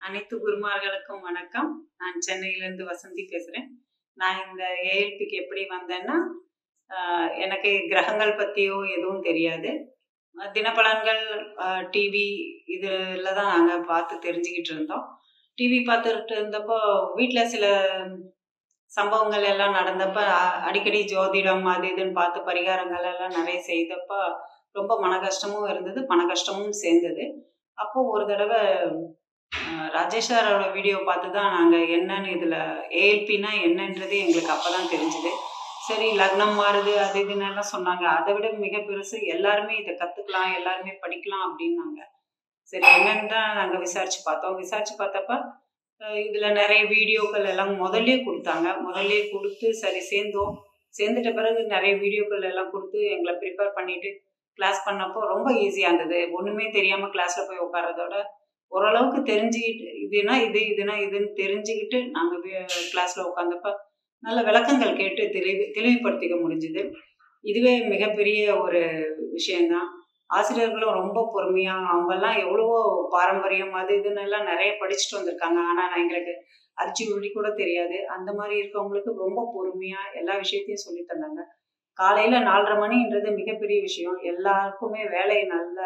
அனைத்து குருமார்களுக்கும் வணக்கம். நான் சென்னையிலேருந்து வசந்தி பேசுகிறேன். நான் இந்த ஏஎல்பிக்கு எப்படி வந்தேன்னா, எனக்கு கிரகங்கள் பற்றியோ எதுவும் தெரியாது. தினப்பலன்கள், டிவி இதில் தான் நாங்கள் பார்த்து தெரிஞ்சுக்கிட்டு இருந்தோம். டிவி பார்த்துட்டு இருந்தப்போ வீட்டில் சில சம்பவங்கள் எல்லாம் நடந்தப்ப அடிக்கடி ஜோதிடம் அது இதுன்னு பார்த்து பரிகாரங்கள் எல்லாம் நிறைய செய்தப்போ ரொம்ப மன கஷ்டமும் இருந்தது, பண கஷ்டமும் சேர்ந்தது. அப்போது ஒரு தடவை ராஜேஷ் சாரோட வீடியோ பார்த்து தான் நாங்கள் என்னன்னு இதில் ஏஎல்பின்னா என்னன்றது எங்களுக்கு அப்போ தான் தெரிஞ்சுது. சரி, லக்னம் மாறுது அது இதுன்னு எல்லாம் சொன்னாங்க. அதை விட மிக பெருசு எல்லாருமே இதை கற்றுக்கலாம், எல்லாருமே படிக்கலாம் அப்படின்னாங்க. சரி, என்னன்னு தான் நாங்கள் விசாரித்து பார்த்தோம். விசாரித்து பார்த்தப்ப இதில் நிறைய வீடியோக்கள் எல்லாம் முதல்லே கொடுத்தாங்க. முதல்லே கொடுத்து சரி சேர்ந்தோம். சேர்ந்துட்ட பிறகு நிறைய வீடியோக்கள் எல்லாம் கொடுத்து எங்களை ப்ரிப்பேர் பண்ணிவிட்டு கிளாஸ் பண்ணப்போ ரொம்ப ஈஸியாக இருந்தது. ஒன்றுமே தெரியாமல் கிளாஸில் போய் உட்காரதோட ஓரளவுக்கு தெரிஞ்சுக்கிட்டு இதுனா இது இதுனா இதுன்னு தெரிஞ்சுக்கிட்டு நாங்கள் கிளாஸில் உட்காந்தப்ப நல்ல விளக்கங்கள் கேட்டு தெளிவுபடுத்திக்க முடிஞ்சுது. இதுவே மிகப்பெரிய ஒரு விஷயந்தான். ஆசிரியர்களும் ரொம்ப பொறுமையாக, அவங்கெல்லாம் எவ்வளவோ பாரம்பரியம் அது இதுன்னு எல்லாம் நிறைய படிச்சுட்டு வந்திருக்காங்க. ஆனால் நான் எங்களுக்கு அரிசி உருடி கூட தெரியாது. அந்த மாதிரி இருக்கவங்களுக்கு ரொம்ப பொறுமையாக எல்லா விஷயத்தையும் சொல்லி தந்தாங்க. காலையில் 4:30 மணின்றது மிகப்பெரிய விஷயம். எல்லாருக்குமே வேலை நல்ல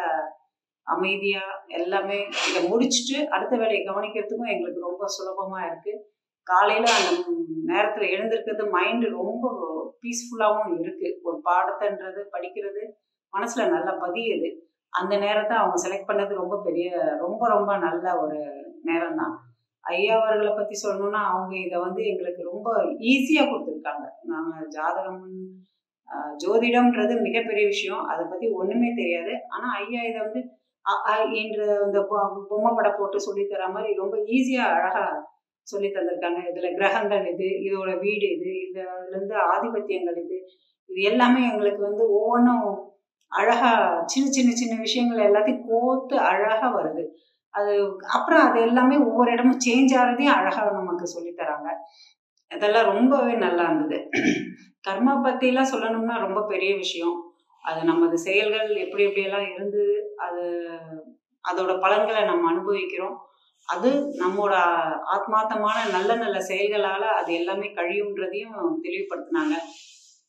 அமைதியா எல்லாமே இதை முடிச்சுட்டு அடுத்த வேலையை கவனிக்கிறதுக்கும் எங்களுக்கு ரொம்ப சுலபமா இருக்கு. காலையில அந்த நேரத்துல எழுந்திருக்கிறது மைண்டு ரொம்ப பீஸ்ஃபுல்லாகவும் இருக்கு. ஒரு பாடத்தைன்றது படிக்கிறது மனசுல நல்லா பதியுது. அந்த நேரத்தை அவங்க செலக்ட் பண்ணது ரொம்ப ரொம்ப நல்ல ஒரு நேரம் தான். ஐயா அவர்களை பத்தி சொல்லணும்னா அவங்க இதை எங்களுக்கு ரொம்ப ஈஸியா கொடுத்துருக்காங்க. நாங்கள் ஜாதகம் ஜோதிடம்ன்றது மிகப்பெரிய விஷயம். அதை பத்தி ஒண்ணுமே தெரியாது. ஆனா ஐயா இதை என்ற இந்த பொம்மை படம் போட்டு சொல்லி தர மாதிரி ரொம்ப ஈஸியா அழகா சொல்லி தந்திருக்காங்க. இதுல கிரகங்கள் இது, இதோட வீடு இது, இதுல இருந்து ஆதிபத்தியங்கள் இது எல்லாமே எங்களுக்கு ஒவ்வொன்றும் அழகா சின்ன சின்ன சின்ன விஷயங்கள் எல்லாத்தையும் கோத்து அழகா வருது. அது அப்புறம் அது எல்லாமே ஒவ்வொரு இடமும் சேஞ்ச் ஆகிறதையும் அழகா நமக்கு சொல்லி தராங்க. இதெல்லாம் ரொம்பவே நல்லா இருந்தது. கர்மா பத்திலாம் சொல்லணும்னா ரொம்ப பெரிய விஷயம். அது நமது செயல்கள் எப்படி எப்படியெல்லாம் இருந்தது, அதோட பலன்களை நம்ம அனுபவிக்கிறோம். அது நம்மோட ஆத்மார்த்தமான நல்ல நல்ல செயல்களால அது எல்லாமே கழியுன்றதையும் தெளிவுபடுத்தினாங்க.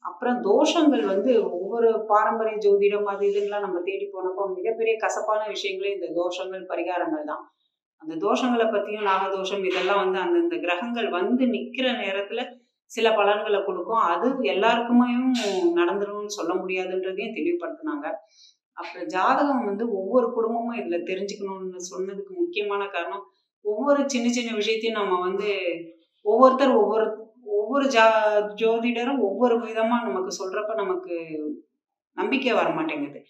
அப்புறம் தோஷங்கள் ஒவ்வொரு பாரம்பரிய ஜோதிடம் அது இதுலாம் நம்ம தேடி போனப்போ மிகப்பெரிய கசப்பான விஷயங்களே இந்த தோஷங்கள் பரிகாரங்கள் தான். அந்த தோஷங்களை பற்றியும் நாகதோஷம் இதெல்லாம் அந்தந்த கிரகங்கள் நிற்கிற நேரத்தில் சில பலன்களை கொடுக்கும். அது எல்லாருக்குமே நடந்துரும்னு சொல்ல முடியாதுன்றதையும் தெளிவுபடுத்தினாங்க. அப்புறம் ஜாதகம் ஒவ்வொரு குடும்பமும் இதில் தெரிஞ்சுக்கணும்னு சொன்னதுக்கு முக்கியமான காரணம், ஒவ்வொரு சின்ன சின்ன விஷயத்தையும் நம்ம ஒவ்வொருத்தர் ஒவ்வொரு ஜோதிடரும் ஒவ்வொரு விதமாக நமக்கு சொல்கிறப்ப நமக்கு நம்பிக்கை வர மாட்டேங்குது.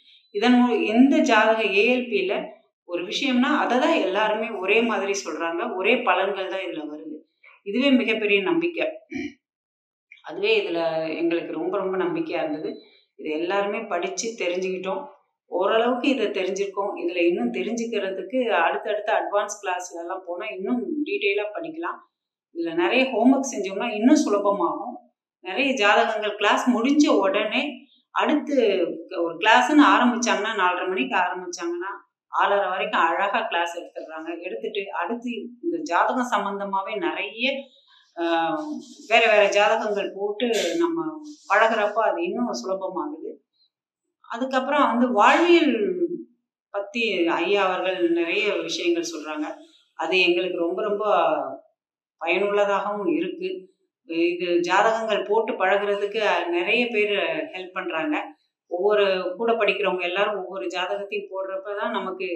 எந்த ஜாதக ஏஎல்பியில் ஒரு விஷயம்னா அதை தான் எல்லாருமே ஒரே மாதிரி சொல்கிறாங்க. ஒரே பலன்கள் தான் இதில் வருது. இதுவே மிகப்பெரிய நம்பிக்கை. அதுவே இதில் எங்களுக்கு ரொம்ப ரொம்ப நம்பிக்கையாக இருந்தது. இது எல்லாருமே படித்து தெரிஞ்சுக்கிட்டோம். ஓரளவுக்கு இதை தெரிஞ்சிருக்கோம். இதில் இன்னும் தெரிஞ்சுக்கிறதுக்கு அடுத்தடுத்த அட்வான்ஸ் கிளாஸ்லலாம் போனால் இன்னும் டீட்டெயிலாக படிக்கலாம். இதில் நிறைய ஹோம்ஒர்க் செஞ்சோம்னா இன்னும் சுலபமாகும். நிறைய ஜாதகங்கள் கிளாஸ் முடிஞ்ச உடனே அடுத்து ஒரு கிளாஸ்ன்னு ஆரம்பித்தாங்கன்னா 4:30 மணிக்கு ஆரம்பித்தாங்கன்னா 6:30 வரைக்கும் அழகாக கிளாஸ் எடுத்துடுறாங்க. எடுத்துட்டு அடுத்து இந்த ஜாதகம் சம்மந்தமாகவே நிறைய வேற வேற ஜாதகங்கள் போட்டு நம்ம பழகிறப்ப அது இன்னும் சுலபமாகுது. அதுக்கப்புறம் வாழ்வியல் பற்றி ஐயா அவர்கள் நிறைய விஷயங்கள் சொல்கிறாங்க. அது எங்களுக்கு ரொம்ப ரொம்ப பயனுள்ளதாகவும் இருக்குது. இது ஜாதகங்கள் போட்டு பழகிறதுக்கு நிறைய பேர் ஹெல்ப் பண்ணுறாங்க. ஒவ்வொரு கூட படிக்கிறவங்க எல்லாரும் ஒவ்வொரு ஜாதகத்தையும் போடுறப்ப தான் நமக்கு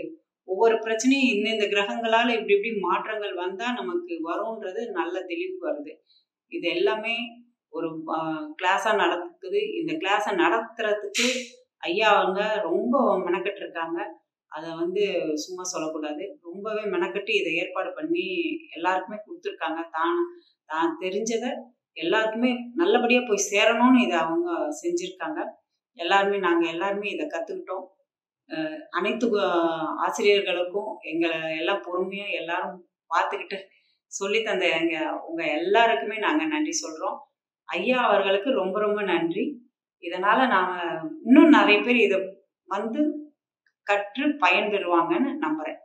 ஒவ்வொரு பிரச்சனையும் இந்த கிரகங்களால் இப்படி இப்படி மாற்றங்கள் வந்தால் நமக்கு வரும்ன்றது நல்ல தெளிவு வருது. இது எல்லாமே ஒரு கிளாஸாக நடக்குது. இந்த கிளாஸை நடத்துறதுக்கு ஐயா அவங்க ரொம்ப மெனக்கெட்டுருக்காங்க. அதை சும்மா சொல்லக்கூடாது. ரொம்பவே மெனக்கெட்டு இதை ஏற்பாடு பண்ணி எல்லாருக்குமே கொடுத்துருக்காங்க. தான் தெரிஞ்சதை எல்லாருக்குமே நல்லபடியாக போய் சேரணும்னு இதை அவங்க செஞ்சுருக்காங்க. நாங்கள் எல்லாருமே இதை கற்றுக்கிட்டோம். அனைத்து ஆசிரியர்களுக்கும் எங்களை எல்லாம் பொறுமையாக எல்லாரும் பார்த்துக்கிட்டு சொல்லி தந்த உங்கள் எல்லாருக்குமே நாங்கள் நன்றி சொல்கிறோம். ஐயா அவர்களுக்கு ரொம்ப ரொம்ப நன்றி. இதனால் நாங்கள் இன்னும் நிறைய பேர் இதை கற்று பயன்பெறுவாங்கன்னு நம்புகிறேன்.